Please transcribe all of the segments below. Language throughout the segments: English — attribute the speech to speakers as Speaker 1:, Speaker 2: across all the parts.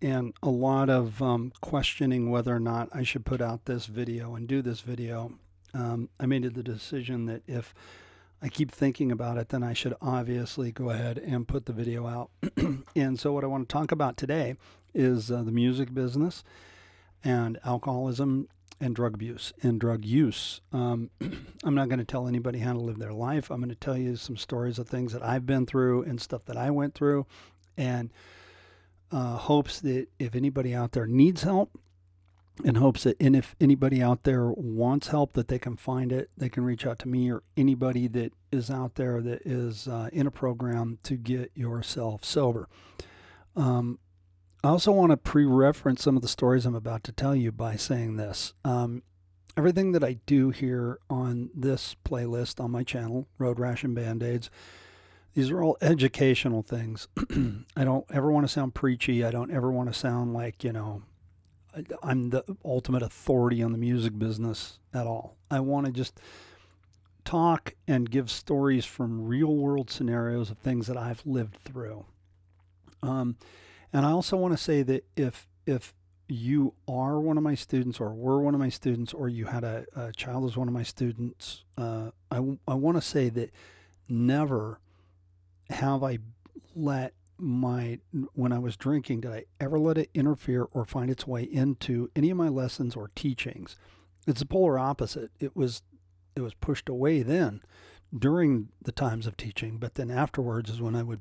Speaker 1: and a lot of questioning whether or not I should put out this video and do this video. I made the decision that if I keep thinking about it, then I should obviously go ahead and put the video out. And so what I want to talk about today is the music business and alcoholism and drug abuse and drug use. I'm not going to tell anybody how to live their life. I'm going to tell you some stories of things that I've been through and stuff that I went through, and hopes that if anybody out there needs help, and hopes that, and if anybody out there wants help, that they can find it. They can reach out to me or anybody that is out there that is in a program to get yourself sober. I also want to pre-reference some of the stories I'm about to tell you by saying this. Everything that I do here on this playlist on my channel, Road Rash and Band-Aids, these are all educational things. I don't ever want to sound preachy. I don't ever want to sound like, I'm the ultimate authority on the music business at all. I want to just talk and give stories from real world scenarios of things that I've lived through. And I also want to say that if you are one of my students or were one of my students, or you had a child as one of my students, I want to say that never have I let when I was drinking, did I ever let it interfere or find its way into any of my lessons or teachings? It's the polar opposite. It was pushed away then during the times of teaching, but then afterwards is when I would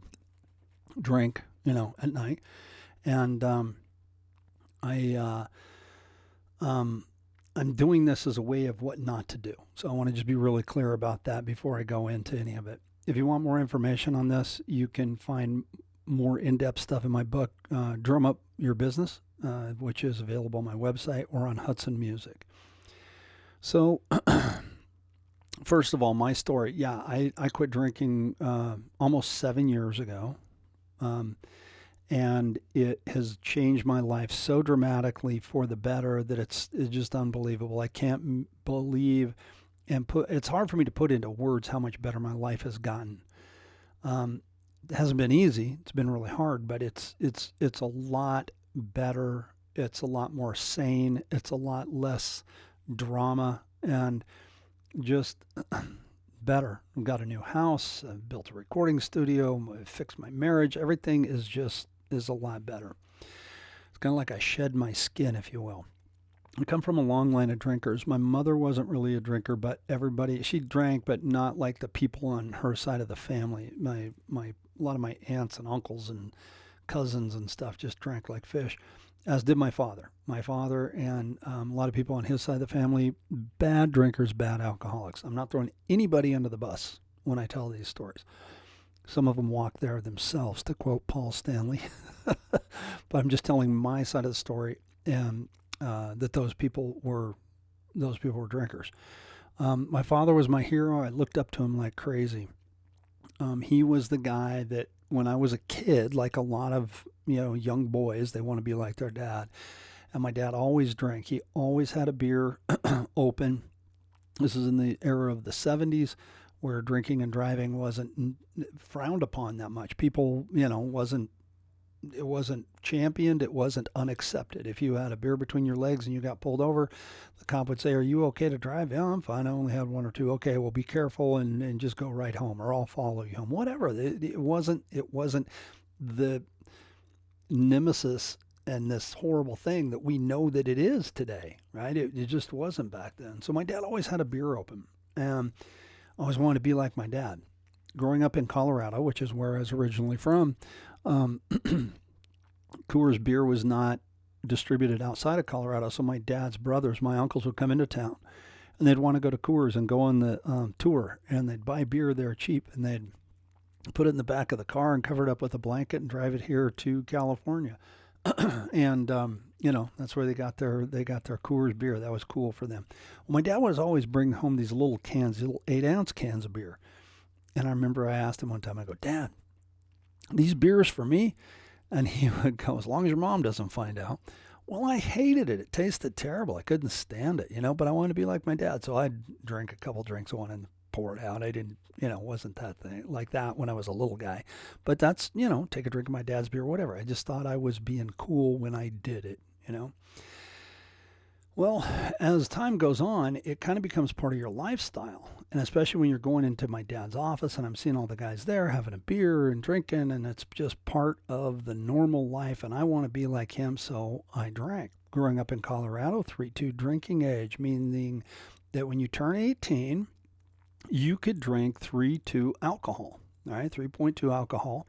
Speaker 1: drink, at night. And I'm doing this as a way of what not to do. So I want to just be really clear about that before I go into any of it. If you want more information on this, you can find more in-depth stuff in my book, Drum Up Your Business, which is available on my website or on Hudson Music. So first of all, my story. Yeah, I quit drinking almost 7 years ago. And it has changed my life so dramatically for the better that it's just unbelievable. I can't believe it's hard for me to put into words how much better my life has gotten. It hasn't been easy. It's been really hard, but it's a lot better. It's a lot more sane. It's a lot less drama and just better. I've got a new house. I've built a recording studio. I've fixed my marriage. Everything is a lot better. It's kind of like I shed my skin, if you will. I come from a long line of drinkers. My mother wasn't really a drinker, but she drank, but not like the people on her side of the family. A lot of my aunts and uncles and cousins and stuff just drank like fish, as did my father. My father and a lot of people on his side of the family, bad drinkers, bad alcoholics. I'm not throwing anybody under the bus when I tell these stories. Some of them walk there themselves, to quote Paul Stanley. But I'm just telling my side of the story, and that those people were drinkers. My father was my hero. I looked up to him like crazy. He was the guy that when I was a kid, like a lot of young boys, they want to be like their dad. And my dad always drank. He always had a beer open. This is in the era of the 70s, where drinking and driving wasn't frowned upon that much. People, it wasn't championed. It wasn't unaccepted. If you had a beer between your legs and you got pulled over, the cop would say, "Are you okay to drive?" "Yeah, I'm fine. I only had one or two." "Okay, well, be careful and just go right home, or I'll follow you home." Whatever. It wasn't the nemesis and this horrible thing that we know that it is today, right? It just wasn't back then. So my dad always had a beer open, and I always wanted to be like my dad. Growing up in Colorado, which is where I was originally from, Coors beer was not distributed outside of Colorado. So my dad's brothers, my uncles, would come into town, and they'd want to go to Coors and go on the tour, and they'd buy beer there cheap, and they'd put it in the back of the car and cover it up with a blanket and drive it here to California. And that's where they got their Coors beer. That was cool for them. Well, my dad was always bringing home these little cans, little 8-ounce cans of beer. And I remember I asked him one time, I go, "Dad, these beers for me?" And he would go, "As long as your mom doesn't find out." Well, I hated it. It tasted terrible. I couldn't stand it, but I wanted to be like my dad. So I'd drink a couple drinks of one and pour it out. I didn't, wasn't that thing like that when I was a little guy. But that's, take a drink of my dad's beer, whatever. I just thought I was being cool when I did it. Well, as time goes on, it kind of becomes part of your lifestyle. And especially when you're going into my dad's office and I'm seeing all the guys there having a beer and drinking, and it's just part of the normal life. And I want to be like him, so I drank. Growing up in Colorado, 3-2 drinking age, meaning that when you turn 18, you could drink 3-2 alcohol, all right, 3.2 alcohol,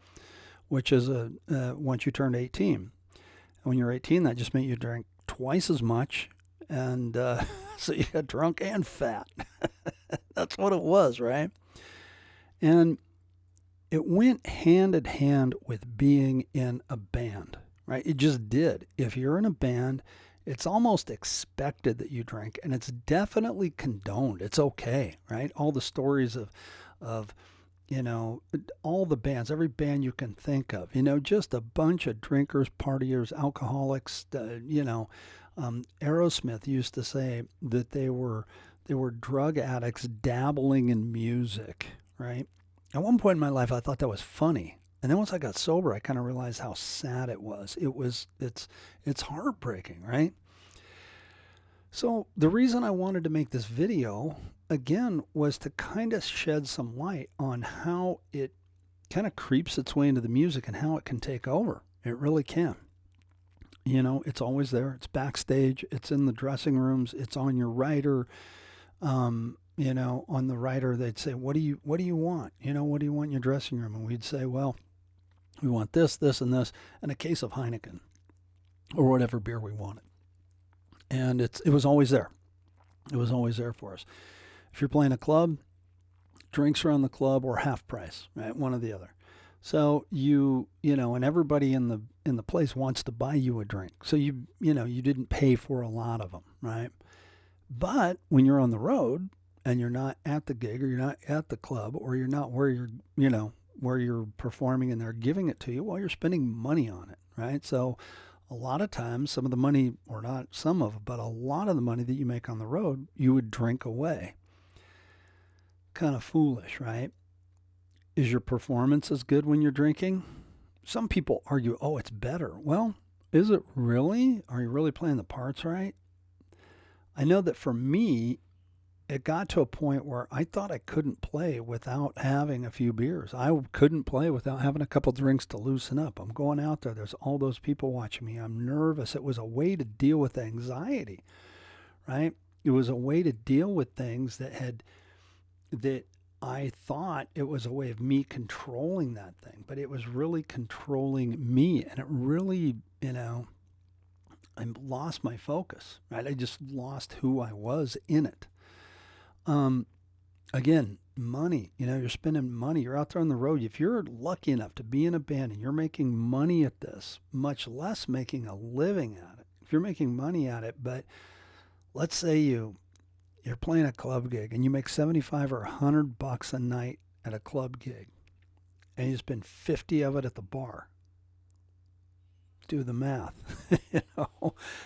Speaker 1: which is once you turn 18. And when you're 18, that just meant you drank twice as much. And so you got drunk and fat. That's what it was, right? And it went hand in hand with being in a band, right? It just did. If you're in a band, it's almost expected that you drink, and it's definitely condoned. It's okay, right? All the stories of all the bands, every band you can think of, just a bunch of drinkers, partiers, alcoholics, Aerosmith used to say that they were drug addicts dabbling in music, right? At one point in my life, I thought that was funny. And then once I got sober, I kind of realized how sad it was. It's heartbreaking, right? So the reason I wanted to make this video, again, was to kind of shed some light on how it kind of creeps its way into the music and how it can take over. It really can. It's always there. It's backstage. It's in the dressing rooms. It's on your writer. On the writer, they'd say, what do you want? What do you want in your dressing room? And we'd say, well, we want this, this, and this, and a case of Heineken or whatever beer we wanted. And it was always there. It was always there for us. If you're playing a club, drinks are on the club or half price, right? One or the other. So and everybody in the place wants to buy you a drink. So you didn't pay for a lot of them, right? But when you're on the road and you're not at the gig or you're not at the club or you're not where you're performing and they're giving it to you, well, you're spending money on it, right? So a lot of times, some of the money, or not some of it, but a lot of the money that you make on the road, you would drink away. Kind of foolish, right? Is your performance as good when you're drinking? Some people argue, oh, it's better. Well, is it really? Are you really playing the parts right? I know that for me, it got to a point where I thought I couldn't play without having a few beers. I couldn't play without having a couple drinks to loosen up. I'm going out there. There's all those people watching me. I'm nervous. It was a way to deal with anxiety, right? It was a way to deal with things that I thought it was a way of me controlling that thing, but it was really controlling me. And it really, I lost my focus, right? I just lost who I was in it. Again, money, you're spending money. You're out there on the road. If you're lucky enough to be in a band and you're making money at this, much less making a living at it. If you're making money at it, but let's say you're playing a club gig and you make $75 or $100 a night at a club gig and you spend 50 of it at the bar. Do the math.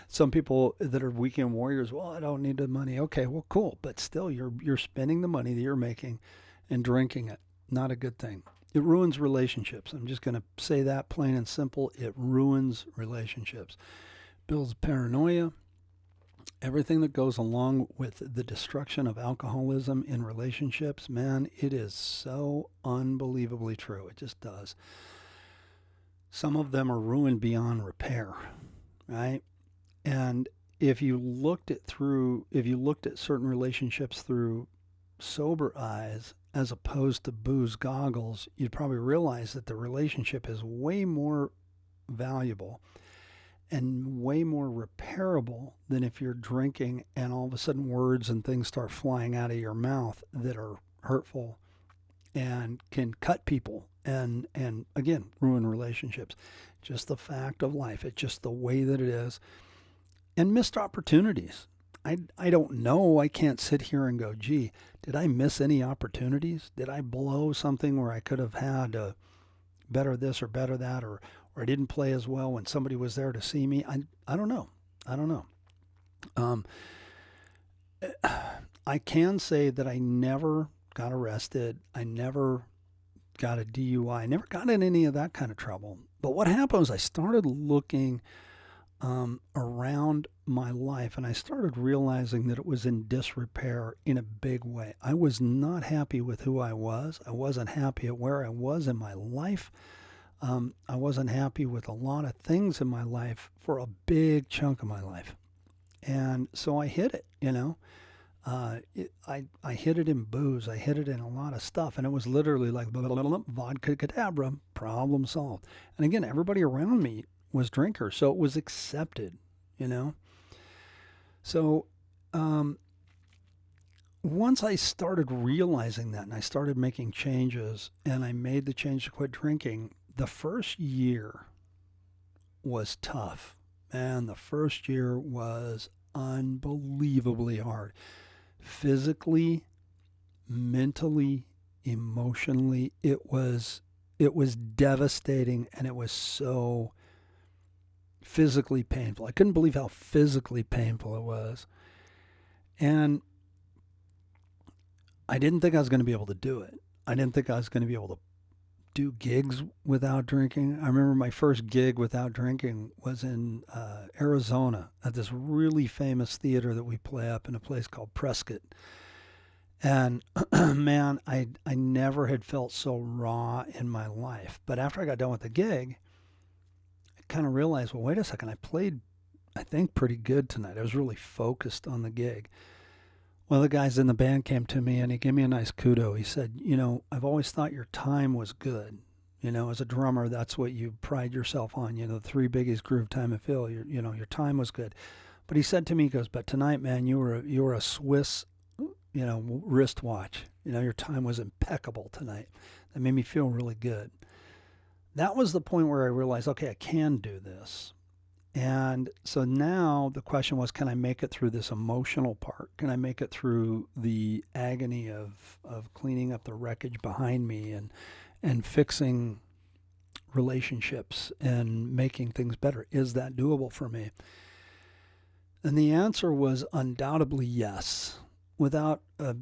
Speaker 1: Some people that are weekend warriors, well, I don't need the money. Okay, well, cool. But still, you're spending the money that you're making and drinking it. Not a good thing. It ruins relationships. I'm just going to say that plain and simple. It ruins relationships. Builds paranoia. Everything that goes along with the destruction of alcoholism in relationships, man, it is so unbelievably true. It just does. Some of them are ruined beyond repair, right? And if you looked at certain relationships through sober eyes as opposed to booze goggles, you'd probably realize that the relationship is way more valuable and way more repairable than if you're drinking and all of a sudden words and things start flying out of your mouth that are hurtful and can cut people and again, ruin relationships. Just the fact of life. It's just the way that it is. And missed opportunities. I don't know. I can't sit here and go, gee, did I miss any opportunities? Did I blow something where I could have had better this or better that, or I didn't play as well when somebody was there to see me? I don't know. I don't know. I can say that I never got arrested. I never got a DUI. I never got in any of that kind of trouble. But what happened was I started looking around my life, and I started realizing that it was in disrepair in a big way. I was not happy with who I was. I wasn't happy at where I was in my life. I wasn't happy with a lot of things in my life for a big chunk of my life. And so I hid it, I hid it in booze. I hid it in a lot of stuff. And it was literally like blah, blah, blah, blah, vodka cadabra, problem solved. And again, everybody around me was drinkers. So it was accepted, So once I started realizing that and I started making changes and I made the change to quit drinking, the first year was tough. Man, the first year was unbelievably hard. Physically, mentally, emotionally, it was devastating, and it was so physically painful. I couldn't believe how physically painful it was. And I didn't think I was going to be able to do it. I didn't think I was going to be able to do gigs without drinking. I remember my first gig without drinking was in Arizona at this really famous theater that we play up in a place called Prescott. And man, I never had felt so raw in my life. But after I got done with the gig, I kind of realized, well, wait a second, I played, I think, pretty good tonight. I was really focused on the gig. One of the guys in the band came to me and he gave me a nice kudo. He said, I've always thought your time was good. As a drummer, that's what you pride yourself on. The three biggies: groove, time, and feel. Your time was good. But he said to me, he goes, but tonight, man, you were a Swiss, wristwatch. Your time was impeccable tonight. That made me feel really good. That was the point where I realized, okay, I can do this. And so now the question was, can I make it through this emotional part? Can I make it through the agony of cleaning up the wreckage behind me and fixing relationships and making things better? Is that doable for me? And the answer was undoubtedly yes. Without a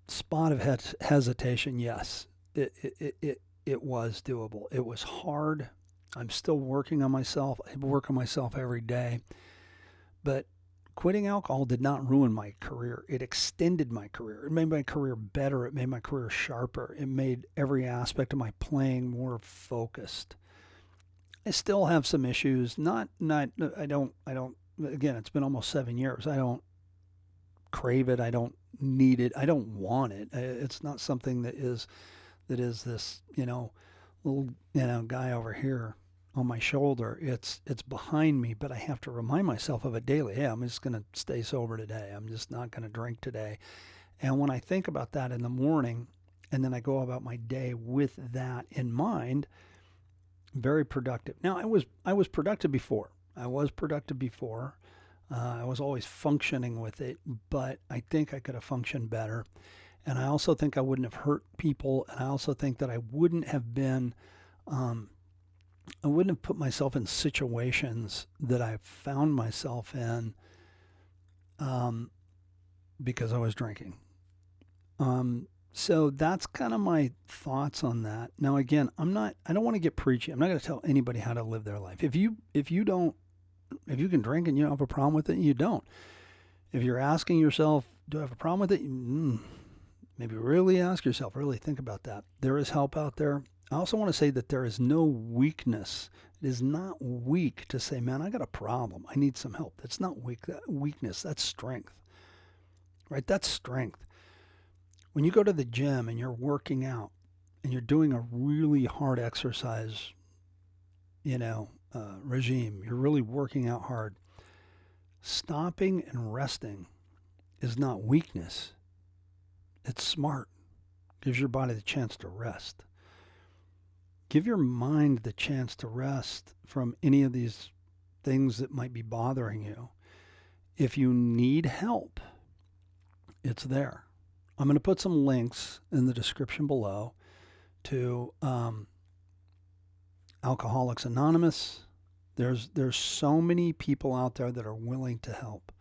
Speaker 1: spot of hesitation, yes. It was doable. It was hard. I'm still working on myself. I work on myself every day. But quitting alcohol did not ruin my career. It extended my career. It made my career better. It made my career sharper. It made every aspect of my playing more focused. I still have some issues. I don't, again, it's been almost 7 years. I don't crave it. I don't need it. I don't want it. It's not something that is this, little, guy over here on my shoulder. It's behind me, but I have to remind myself of it daily. Hey, I'm just going to stay sober today. I'm just not going to drink today. And when I think about that in the morning, and then I go about my day with that in mind, very productive. Now, I was productive before. I was always functioning with it, but I think I could have functioned better. And I also think I wouldn't have hurt people. And I also think that I wouldn't have put myself in situations that I found myself in because I was drinking. So that's kind of my thoughts on that. Now, again, I don't want to get preachy. I'm not going to tell anybody how to live their life. If you can drink and you don't have a problem with it, you don't. If you're asking yourself, do I have a problem with it? Maybe really ask yourself, really think about that. There is help out there. I also want to say that there is no weakness. It is not weak to say, man, I got a problem. I need some help. That's not weakness. That's strength, right? That's strength. When you go to the gym and you're working out and you're doing a really hard exercise, regime, you're really working out hard, stopping and resting is not weakness. It's smart. Gives your body the chance to rest. Give your mind the chance to rest from any of these things that might be bothering you. If you need help, it's there. I'm going to put some links in the description below to Alcoholics Anonymous. There's so many people out there that are willing to help.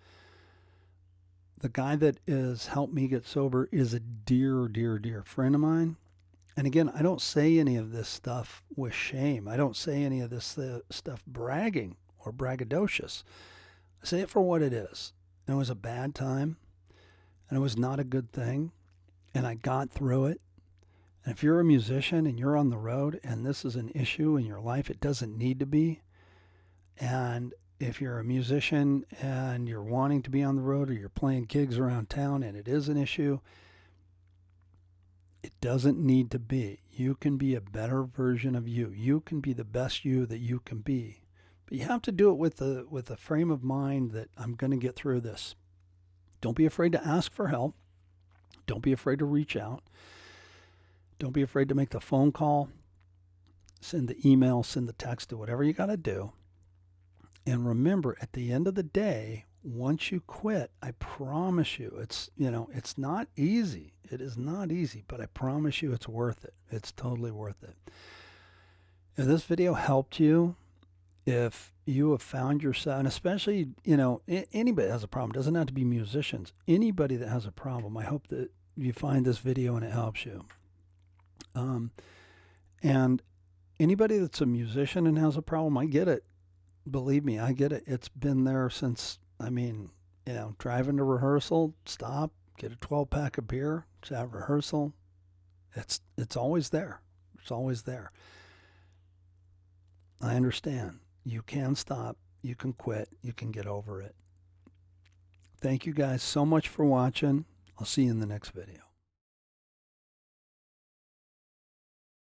Speaker 1: The guy that has helped me get sober is a dear, dear, dear friend of mine. And again, I don't say any of this stuff with shame. I don't say any of this stuff bragging or braggadocious. I say it for what it is. And it was a bad time, and it was not a good thing, and I got through it. And if you're a musician and you're on the road and this is an issue in your life, it doesn't need to be. And if you're a musician and you're wanting to be on the road or you're playing gigs around town and it is an issue, it doesn't need to be. You can be a better version of you. You can be the best you that you can be. But you have to do it with a frame of mind that I'm going to get through this. Don't be afraid to ask for help. Don't be afraid to reach out. Don't be afraid to make the phone call, send the email, send the text, do whatever you got to do. And remember, at the end of the day, once you quit, I promise you, it's not easy. It is not easy, but I promise you it's worth it. It's totally worth it. If this video helped you, if you have found yourself, and especially, anybody that has a problem, it doesn't have to be musicians, anybody that has a problem, I hope that you find this video and it helps you. And anybody that's a musician and has a problem, I get it. Believe me, I get it. It's been there since, driving to rehearsal, stop, get a 12-pack of beer, just have rehearsal. It's always there. It's always there. I understand. You can stop. You can quit. You can get over it. Thank you guys so much for watching. I'll see you in the next video.